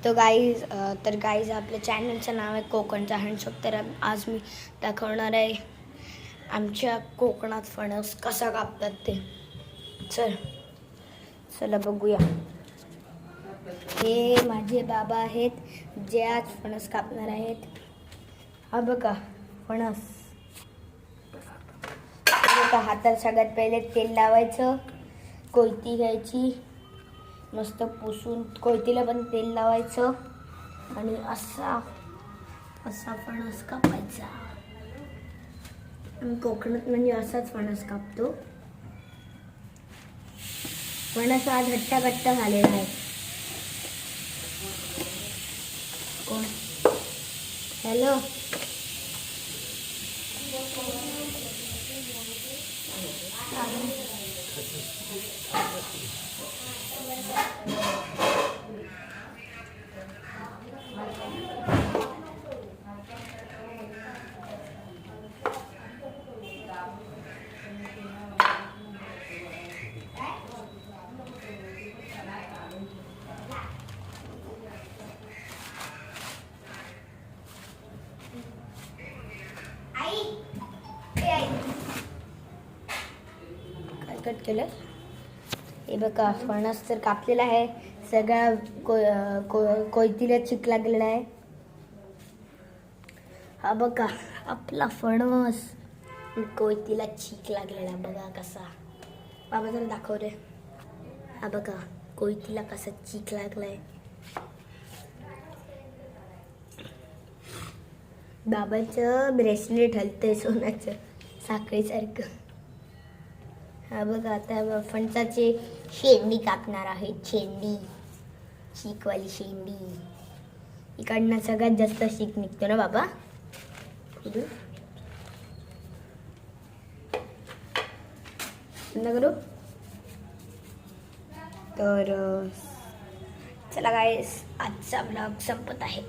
तर गाईज आपल्या चॅनलचं नाव आहे कोकणचा हँडशॉप. तर आज मी दाखवणार आहे आमच्या कोकणात फणस कसा कापतात ते. चला बघूया. हे माझे बाबा आहेत जे आज फणस कापणार आहेत. हा बघा फणस. हातात सगळ्यात पहिले तेल लावायचं, कोयती घ्यायची, मस्त पुसून कोयतीला पण तेल लावायचं आणि असा फणस कापायचा. कोकणात म्हणजे असाच फणस कापतो. फणस आज हट्टा झालेला आहे. कोण? हॅलो. काय कट केलं? हे बघा फणस तर कापलेला आहे. सगळा कोयतीला चिक लागलेला आहे. हा बघा आपला फणस कोयतीला चीक लागलेला. बघा कसा. बाबा जरा दाखव रे. हा बघा कोयतीला कसा चीक लागलाय. बाबाचं ब्रेसलेट हलतंय सोन्याचं साखळीसारखं. हा बघा आता फणसाची शेंडी कापणार आहे. शेंडी, चीकवाली शेंडी. इकडनं सगळ्यात जास्त शीक निघतो ना बाबा. करू तर चला गाईस आजचा ब्लॉग संपत आहे.